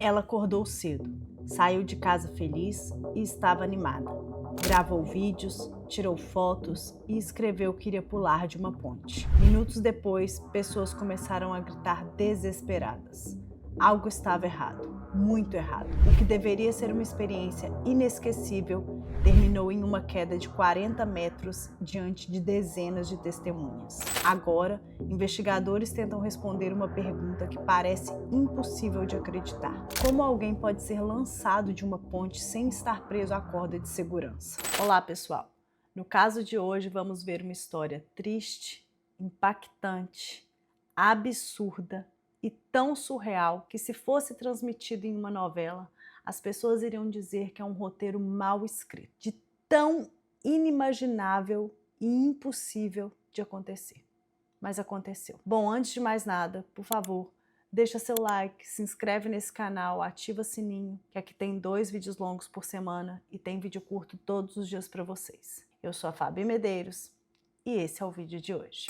Ela acordou cedo, saiu de casa feliz e estava animada. Gravou vídeos, tirou fotos e escreveu que iria pular de uma ponte. Minutos depois, pessoas começaram a gritar desesperadas. Algo estava errado, muito errado. O que deveria ser uma experiência inesquecível terminou em uma queda de 40 metros diante de dezenas de testemunhas. Agora, investigadores tentam responder uma pergunta que parece impossível de acreditar. Como alguém pode ser lançado de uma ponte sem estar preso à corda de segurança? Olá, pessoal! No caso de hoje, vamos ver uma história triste, impactante, absurda e tão surreal que, se fosse transmitido em uma novela, as pessoas iriam dizer que é um roteiro mal escrito, de tão inimaginável e impossível de acontecer. Mas aconteceu. Bom, antes de mais nada, por favor, deixa seu like, se inscreve nesse canal, ativa o sininho, que aqui tem 2 vídeos longos por semana e tem vídeo curto todos os dias para vocês. Eu sou a Fabi Medeiros e esse é o vídeo de hoje.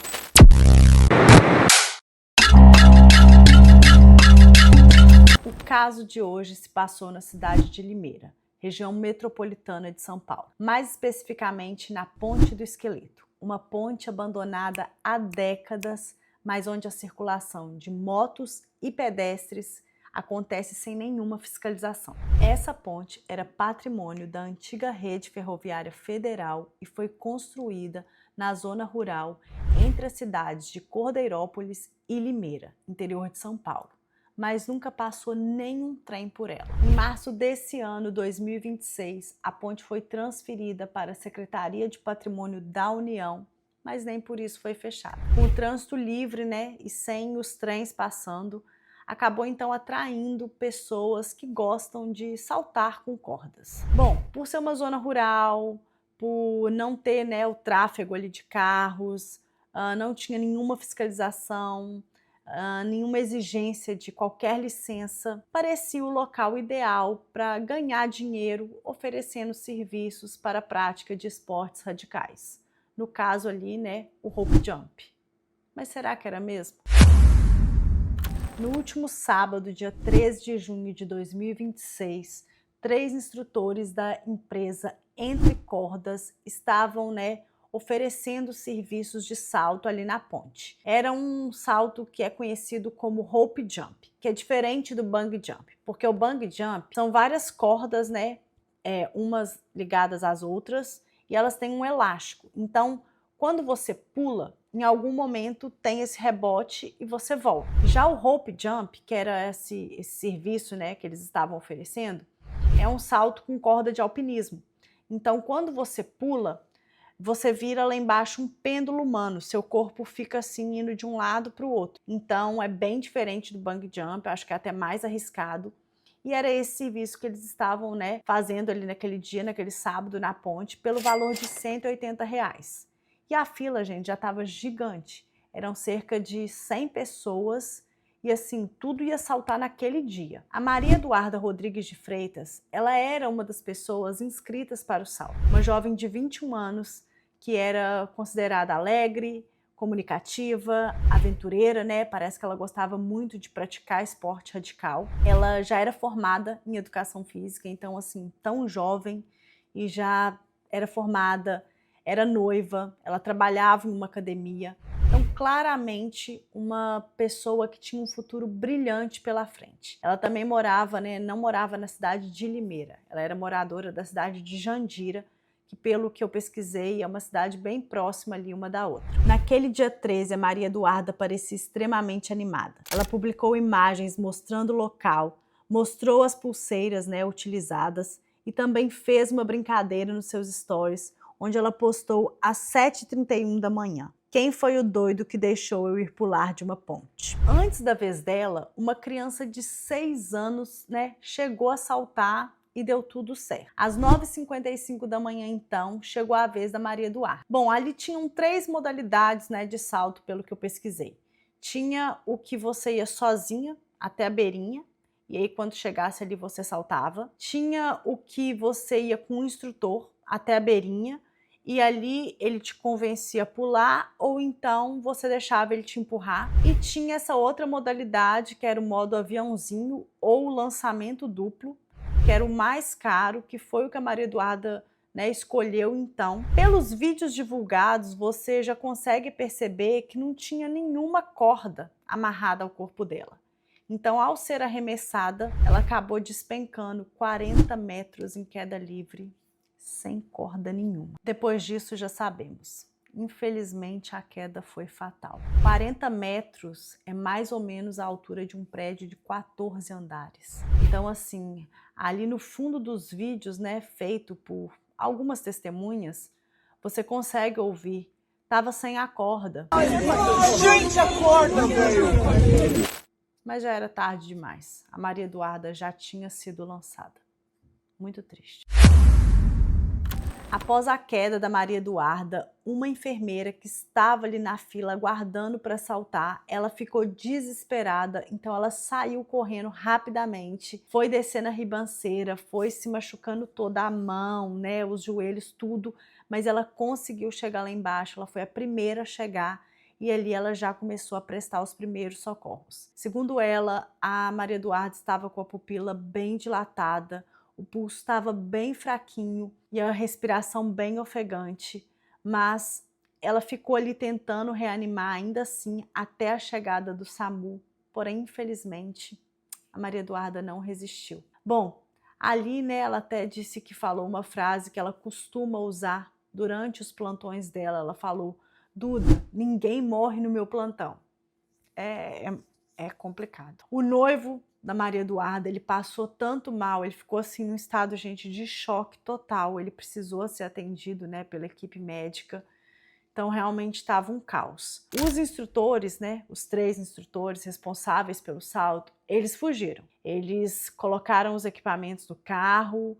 O caso de hoje se passou na cidade de Limeira, região metropolitana de São Paulo, mais especificamente na Ponte do Esqueleto, uma ponte abandonada há décadas, mas onde a circulação de motos e pedestres acontece sem nenhuma fiscalização. Essa ponte era patrimônio da antiga rede ferroviária federal e foi construída na zona rural entre as cidades de Cordeirópolis e Limeira, interior de São Paulo, mas nunca passou nenhum trem por ela. Em março desse ano, 2026, a ponte foi transferida para a Secretaria de Patrimônio da União, mas nem por isso foi fechada. Com o trânsito livre, e sem os trens passando, acabou então atraindo pessoas que gostam de saltar com cordas. Bom, por ser uma zona rural, por não ter o tráfego ali de carros, não tinha nenhuma fiscalização, nenhuma exigência de qualquer licença, parecia o local ideal para ganhar dinheiro oferecendo serviços para a prática de esportes radicais. No caso ali, o rope jump. Mas será que era mesmo? No último sábado, dia 13 de junho de 2026, 3 instrutores da empresa Entre Cordas estavam, oferecendo serviços de salto ali na ponte. Era um salto que é conhecido como rope jump, que é diferente do bungee jump, porque o bungee jump são várias cordas, umas ligadas às outras, e elas têm um elástico. Então, quando você pula, em algum momento tem esse rebote e você volta. Já o rope jump, que era esse serviço, que eles estavam oferecendo, é um salto com corda de alpinismo. Então, quando você pula, você vira lá embaixo um pêndulo humano, seu corpo fica assim indo de um lado para o outro. Então é bem diferente do bungee jump, acho que é até mais arriscado. E era esse serviço que eles estavam fazendo ali naquele dia, naquele sábado na ponte, pelo valor de R$180. E a fila, gente, já estava gigante. Eram cerca de 100 pessoas e assim, tudo ia saltar naquele dia. A Maria Eduarda Rodrigues de Freitas, ela era uma das pessoas inscritas para o salto. Uma jovem de 21 anos, que era considerada alegre, comunicativa, aventureira, Parece que ela gostava muito de praticar esporte radical. Ela já era formada em educação física, então assim, tão jovem e já era formada, era noiva, ela trabalhava em uma academia. Então, claramente, uma pessoa que tinha um futuro brilhante pela frente. Ela também morava, não morava na cidade de Limeira, ela era moradora da cidade de Jandira, que pelo que eu pesquisei é uma cidade bem próxima ali uma da outra. Naquele dia 13, a Maria Eduarda parecia extremamente animada. Ela publicou imagens mostrando o local, mostrou as pulseiras utilizadas e também fez uma brincadeira nos seus stories, onde ela postou às 7h31 da manhã. Quem foi o doido que deixou eu ir pular de uma ponte? Antes da vez dela, uma criança de 6 anos chegou a saltar e deu tudo certo. Às 9h55 da manhã, então, chegou a vez da Maria Eduarda. Bom, ali tinham 3 modalidades de salto, pelo que eu pesquisei. Tinha o que você ia sozinha até a beirinha, e aí quando chegasse ali você saltava. Tinha o que você ia com um instrutor até a beirinha, e ali ele te convencia a pular ou então você deixava ele te empurrar. E tinha essa outra modalidade que era o modo aviãozinho ou o lançamento duplo, que era o mais caro, que foi o que a Maria Eduarda, né, escolheu então. Pelos vídeos divulgados, você já consegue perceber que não tinha nenhuma corda amarrada ao corpo dela. Então, ao ser arremessada, ela acabou despencando 40 metros em queda livre, sem corda nenhuma. Depois disso, já sabemos. Infelizmente, a queda foi fatal. 40 metros é mais ou menos a altura de um prédio de 14 andares. Então, assim, ali no fundo dos vídeos, né, feito por algumas testemunhas, você consegue ouvir. Tava sem a corda. Gente, a corda, velho! Mas já era tarde demais. A Maria Eduarda já tinha sido lançada. Muito triste. Após a queda da Maria Eduarda, uma enfermeira que estava ali na fila aguardando para assaltar, ela ficou desesperada, então ela saiu correndo rapidamente, foi descendo a ribanceira, foi se machucando toda a mão, né, os joelhos, tudo, mas ela conseguiu chegar lá embaixo, ela foi a primeira a chegar e ali ela já começou a prestar os primeiros socorros. Segundo ela, a Maria Eduarda estava com a pupila bem dilatada, o pulso estava bem fraquinho e a respiração bem ofegante, mas ela ficou ali tentando reanimar ainda assim até a chegada do SAMU, porém, infelizmente, a Maria Eduarda não resistiu. Bom, ali, né, ela até disse que falou uma frase que ela costuma usar durante os plantões dela, ela falou: Duda, ninguém morre no meu plantão. É complicado. O noivo da Maria Eduarda, ele passou tanto mal, ele ficou assim num estado, gente, de choque total, ele precisou ser atendido, né, pela equipe médica, então realmente estava um caos. Os instrutores, né, os 3 instrutores responsáveis pelo salto, eles fugiram, eles colocaram os equipamentos do carro,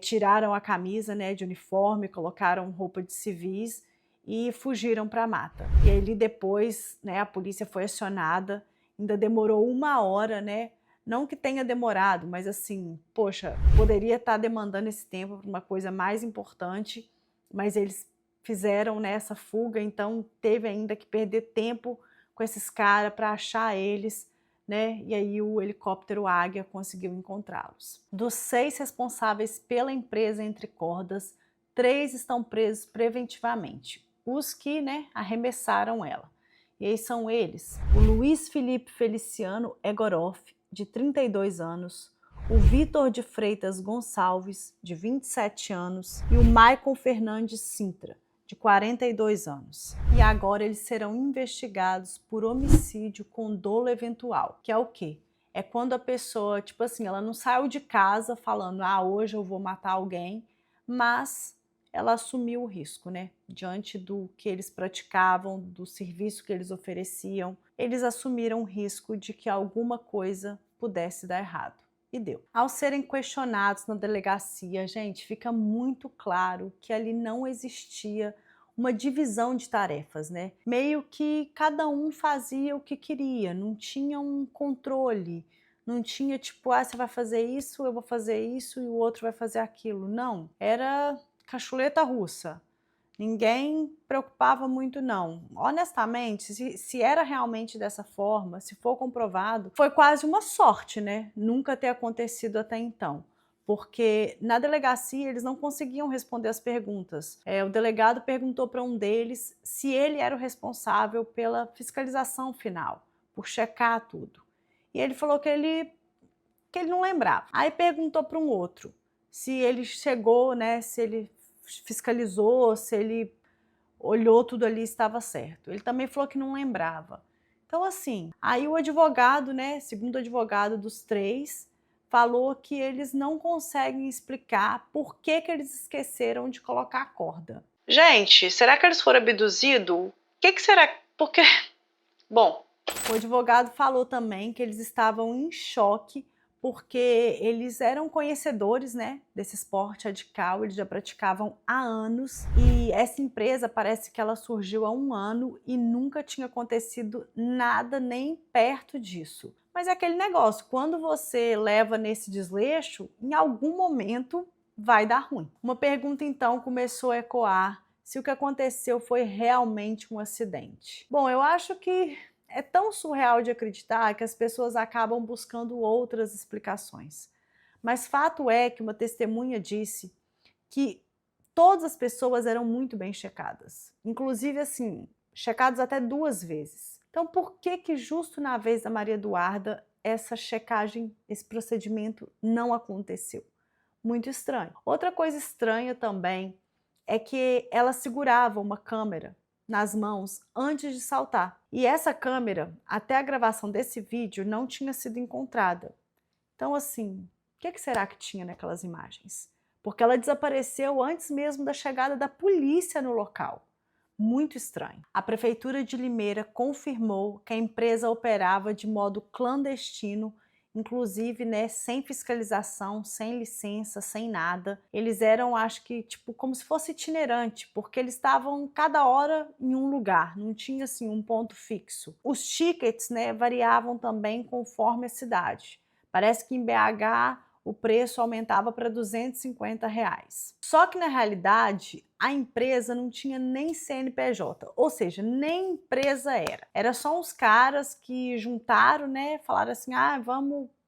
tiraram a camisa, né, de uniforme, colocaram roupa de civis e fugiram para a mata. E ali depois, né, a polícia foi acionada, ainda demorou 1 hora, né? Não que tenha demorado, mas assim, poxa, poderia estar demandando esse tempo para uma coisa mais importante, mas eles fizeram nessa fuga, então teve ainda que perder tempo com esses caras para achar eles, né? E aí o helicóptero Águia conseguiu encontrá-los. Dos 6 responsáveis pela empresa Entre Cordas, 3 estão presos preventivamente, os que, né, arremessaram ela. E aí são eles: o Luiz Felipe Feliciano Egoroff, de 32 anos, o Vitor de Freitas Gonçalves, de 27 anos, e o Maicon Fernandes Sintra, de 42 anos. E agora eles serão investigados por homicídio com dolo eventual, que é o quê? É quando a pessoa, tipo assim, ela não saiu de casa falando, hoje eu vou matar alguém, mas ela assumiu o risco, né? Diante do que eles praticavam, do serviço que eles ofereciam, eles assumiram o risco de que alguma coisa pudesse dar errado. E deu. Ao serem questionados na delegacia, gente, fica muito claro que ali não existia uma divisão de tarefas, né? Meio que cada um fazia o que queria, não tinha um controle, não tinha tipo, você vai fazer isso, eu vou fazer isso e o outro vai fazer aquilo. Não, era cachuleta russa. Ninguém preocupava muito não. Honestamente, se era realmente dessa forma, se for comprovado, foi quase uma sorte, né? Nunca ter acontecido até então. Porque na delegacia eles não conseguiam responder as perguntas. O delegado perguntou para um deles se ele era o responsável pela fiscalização final, por checar tudo. E ele falou que ele não lembrava. Aí perguntou para um outro se ele chegou, né, se ele fiscalizou, se ele olhou tudo ali e estava certo. Ele também falou que não lembrava. Então assim, aí o advogado, né, segundo advogado dos 3, falou que eles não conseguem explicar por que eles esqueceram de colocar a corda. Gente, será que eles foram abduzidos? O que será? Porque, bom, o advogado falou também que eles estavam em choque porque eles eram conhecedores, né, desse esporte radical, eles já praticavam há anos e essa empresa parece que ela surgiu há 1 ano e nunca tinha acontecido nada nem perto disso. Mas é aquele negócio, quando você leva nesse desleixo, em algum momento vai dar ruim. Uma pergunta então começou a ecoar se o que aconteceu foi realmente um acidente. Bom, eu acho que é tão surreal de acreditar que as pessoas acabam buscando outras explicações. Mas fato é que uma testemunha disse que todas as pessoas eram muito bem checadas, inclusive assim, checadas até 2 vezes. Então, por que que justo na vez da Maria Eduarda essa checagem, esse procedimento não aconteceu? Muito estranho. Outra coisa estranha também é que ela segurava uma câmera nas mãos antes de saltar. E essa câmera, até a gravação desse vídeo, não tinha sido encontrada. Então, assim, o que será que tinha naquelas imagens? Porque ela desapareceu antes mesmo da chegada da polícia no local. Muito estranho. A Prefeitura de Limeira confirmou que a empresa operava de modo clandestino, inclusive, né, sem fiscalização, sem licença, sem nada. Eles eram, acho que, tipo, como se fosse itinerante, porque eles estavam cada hora em um lugar, não tinha, assim, um ponto fixo. Os tickets, né, variavam também conforme a cidade. Parece que em BH o preço aumentava para R$250. Só que na realidade a empresa não tinha nem CNPJ, ou seja, nem empresa era. Era só uns caras que juntaram, né, falaram assim,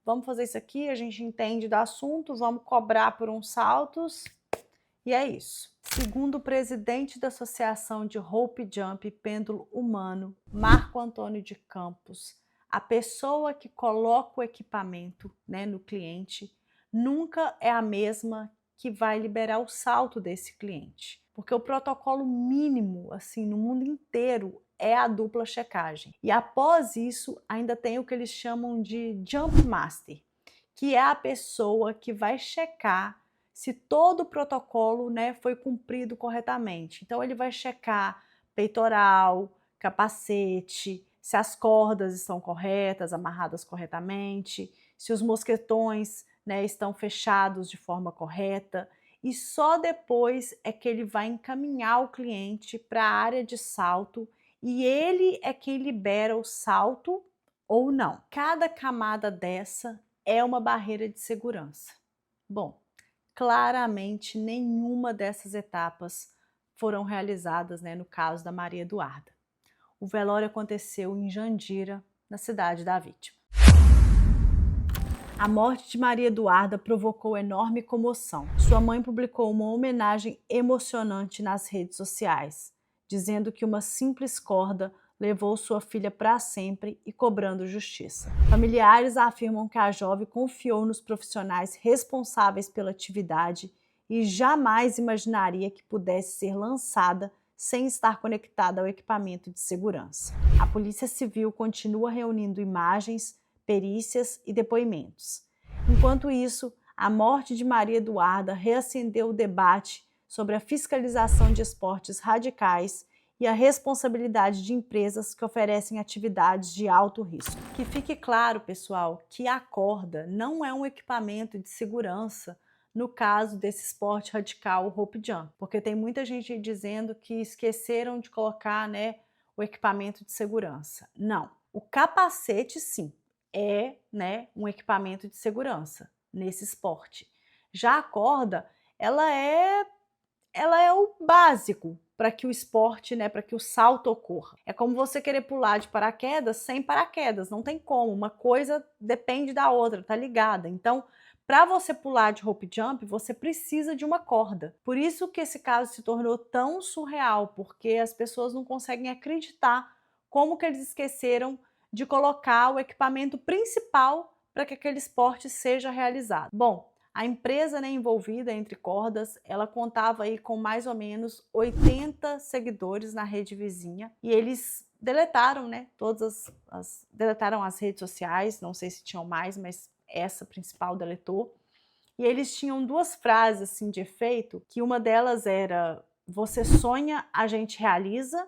vamos fazer isso aqui, a gente entende do assunto, vamos cobrar por uns saltos, e é isso. Segundo o presidente da Associação de Rope Jump e Pêndulo Humano, Marco Antônio de Campos, a pessoa que coloca o equipamento, né, no cliente nunca é a mesma que vai liberar o salto desse cliente, porque o protocolo mínimo, assim, no mundo inteiro é a dupla checagem. E após isso, ainda tem o que eles chamam de Jump Master, que é a pessoa que vai checar se todo o protocolo, né, foi cumprido corretamente. Então ele vai checar peitoral, capacete, se as cordas estão corretas, amarradas corretamente, se os mosquetões, né, estão fechados de forma correta, e só depois é que ele vai encaminhar o cliente para a área de salto e ele é quem libera o salto ou não. Cada camada dessa é uma barreira de segurança. Bom, claramente nenhuma dessas etapas foram realizadas, né, no caso da Maria Eduarda. O velório aconteceu em Jandira, na cidade da vítima. A morte de Maria Eduarda provocou enorme comoção. Sua mãe publicou uma homenagem emocionante nas redes sociais, dizendo que uma simples corda levou sua filha para sempre e cobrando justiça. Familiares afirmam que a jovem confiou nos profissionais responsáveis pela atividade e jamais imaginaria que pudesse ser lançada sem estar conectada ao equipamento de segurança. A Polícia Civil continua reunindo imagens, perícias e depoimentos. Enquanto isso, a morte de Maria Eduarda reacendeu o debate sobre a fiscalização de esportes radicais e a responsabilidade de empresas que oferecem atividades de alto risco. Que fique claro, pessoal, que a corda não é um equipamento de segurança no caso desse esporte radical, o rope jump, porque tem muita gente dizendo que esqueceram de colocar, né, o equipamento de segurança. Não, o capacete sim é, né, um equipamento de segurança nesse esporte. Já a corda, ela é o básico para que o esporte, né, para que o salto ocorra. É como você querer pular de paraquedas sem paraquedas, não tem como, uma coisa depende da outra, tá ligada. Então, para você pular de rope jump, você precisa de uma corda. Por isso que esse caso se tornou tão surreal, porque as pessoas não conseguem acreditar como que eles esqueceram de colocar o equipamento principal para que aquele esporte seja realizado. Bom, a empresa, né, envolvida entre cordas, ela contava aí com mais ou menos 80 seguidores na rede vizinha e eles deletaram, né, deletaram as redes sociais, não sei se tinham mais, mas essa principal deletou. E eles tinham 2 frases assim de efeito, que uma delas era: "Você sonha, a gente realiza",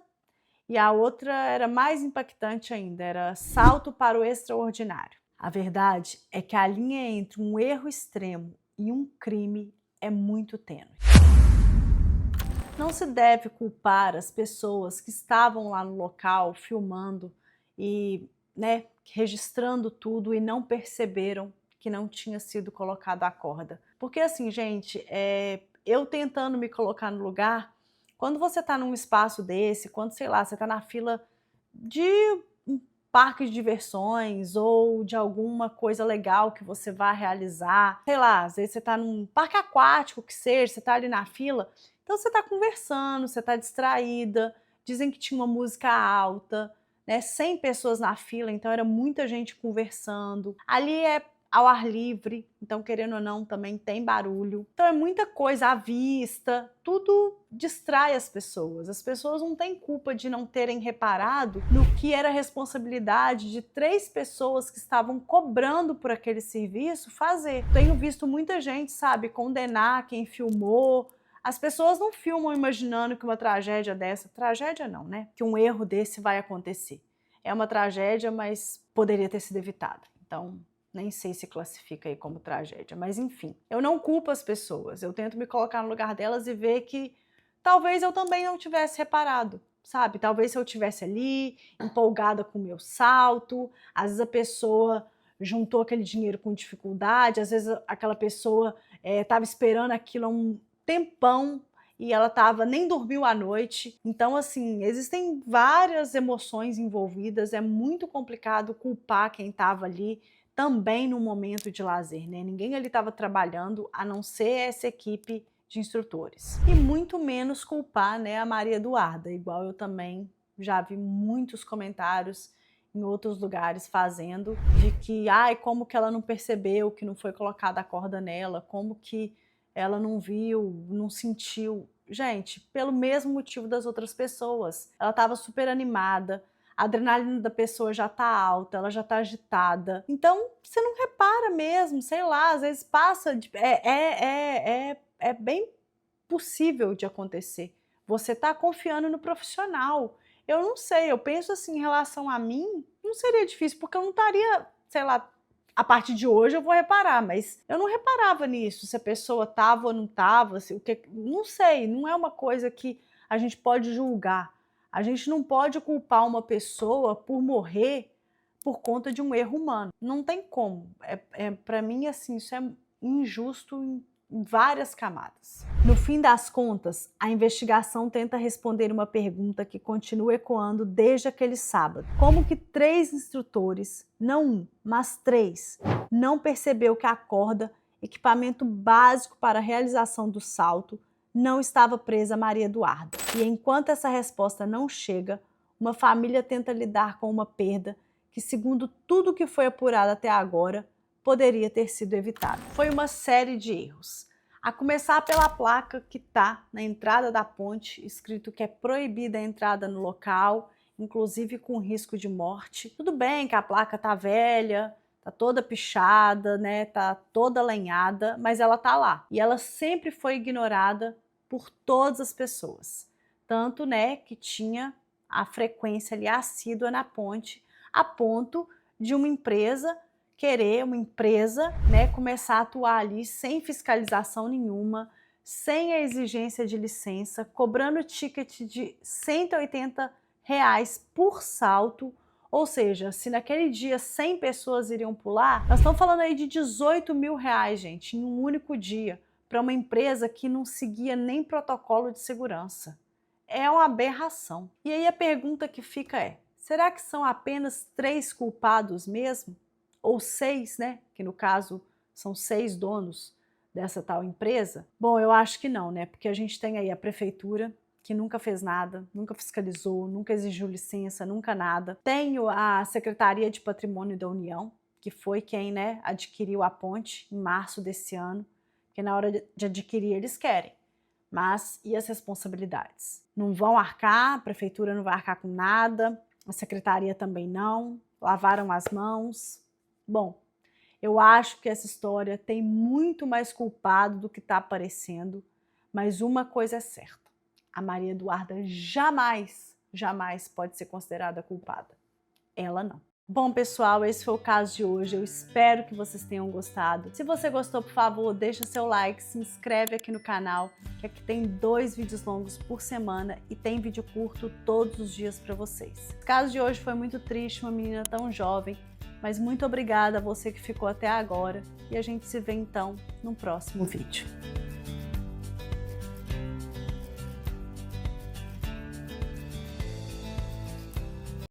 e a outra era mais impactante ainda, era "Salto para o extraordinário". A verdade é que a linha entre um erro extremo e um crime é muito tênue. Não se deve culpar as pessoas que estavam lá no local filmando e, né, registrando tudo e não perceberam que não tinha sido colocado a corda. Porque assim, gente, eu tentando me colocar no lugar, Quando você está num espaço desse, quando, sei lá, você está na fila de um parque de diversões ou de alguma coisa legal que você vai realizar, sei lá, às vezes você está num parque aquático, que seja, você está ali na fila, então você está conversando, você está distraída, dizem que tinha uma música alta, né, 100 pessoas na fila, então era muita gente conversando. Ali é ao ar livre, então querendo ou não também tem barulho. Então é muita coisa à vista, tudo distrai as pessoas. As pessoas não têm culpa de não terem reparado no que era responsabilidade de 3 pessoas que estavam cobrando por aquele serviço fazer. Tenho visto muita gente, sabe, condenar quem filmou. As pessoas não filmam imaginando que uma tragédia dessa, tragédia não, né? Que um erro desse vai acontecer. É uma tragédia, mas poderia ter sido evitado. Então, nem sei se classifica aí como tragédia, mas enfim. Eu não culpo as pessoas, eu tento me colocar no lugar delas e ver que talvez eu também não tivesse reparado, sabe? Talvez se eu estivesse ali, empolgada com o meu salto, às vezes a pessoa juntou aquele dinheiro com dificuldade, às vezes aquela pessoa estava esperando aquilo há um tempão e ela nem dormiu à noite. Então, assim, existem várias emoções envolvidas, é muito complicado culpar quem estava ali também no momento de lazer, né? Ninguém ali estava trabalhando a não ser essa equipe de instrutores. E muito menos culpar, né, a Maria Eduarda, igual eu também já vi muitos comentários em outros lugares fazendo, de que, ai, como que ela não percebeu que não foi colocada a corda nela, como que ela não viu, não sentiu. Gente, pelo mesmo motivo das outras pessoas. Ela estava super animada, a adrenalina da pessoa já tá alta, ela já tá agitada. Então, você não repara mesmo, sei lá, às vezes passa. É bem possível de acontecer. Você tá confiando no profissional. Eu não sei, eu penso assim, em relação a mim, não seria difícil, porque eu não estaria, sei lá, a partir de hoje eu vou reparar, mas eu não reparava nisso, se a pessoa tava ou não tava, não sei, não é uma coisa que a gente pode julgar. A gente não pode culpar uma pessoa por morrer por conta de um erro humano. Não tem como. Para mim, assim, isso é injusto em várias camadas. No fim das contas, a investigação tenta responder uma pergunta que continua ecoando desde aquele sábado. Como que 3 instrutores, não 1, mas 3, não percebeu que a corda, equipamento básico para a realização do salto, não estava presa a Maria Eduarda? E enquanto essa resposta não chega, uma família tenta lidar com uma perda que, segundo tudo que foi apurado até agora, poderia ter sido evitado. Foi uma série de erros. A começar pela placa que está na entrada da ponte, escrito que é proibida a entrada no local, inclusive com risco de morte. Tudo bem que a placa está velha, tá toda pichada, né? Tá toda lenhada, mas ela tá lá. E ela sempre foi ignorada por todas as pessoas. Tanto, né, que tinha a frequência ali assídua na ponte, a ponto de uma empresa, né, começar a atuar ali sem fiscalização nenhuma, sem a exigência de licença, cobrando ticket de R$180 por salto. Ou seja, se naquele dia 100 pessoas iriam pular, nós estamos falando aí de R$18 mil, gente, em um único dia, para uma empresa que não seguia nem protocolo de segurança. É uma aberração. E aí a pergunta que fica é, será que são apenas 3 culpados mesmo? Ou 6, né? Que no caso são 6 donos dessa tal empresa? Bom, eu acho que não, né? Porque a gente tem aí a prefeitura, que nunca fez nada, nunca fiscalizou, nunca exigiu licença, nunca nada. Tenho a Secretaria de Patrimônio da União, que foi quem, né, adquiriu a ponte em março desse ano, porque na hora de adquirir eles querem. Mas e as responsabilidades? Não vão arcar, a prefeitura não vai arcar com nada, a secretaria também não, lavaram as mãos. Bom, eu acho que essa história tem muito mais culpado do que está aparecendo, mas uma coisa é certa, a Maria Eduarda jamais pode ser considerada culpada. Ela não. Bom, pessoal, esse foi o caso de hoje. Eu espero que vocês tenham gostado. Se você gostou, por favor, deixa seu like, se inscreve aqui no canal, que aqui tem 2 vídeos longos por semana e tem vídeo curto todos os dias para vocês. O caso de hoje foi muito triste, uma menina tão jovem, mas muito obrigada a você que ficou até agora e a gente se vê então no próximo vídeo.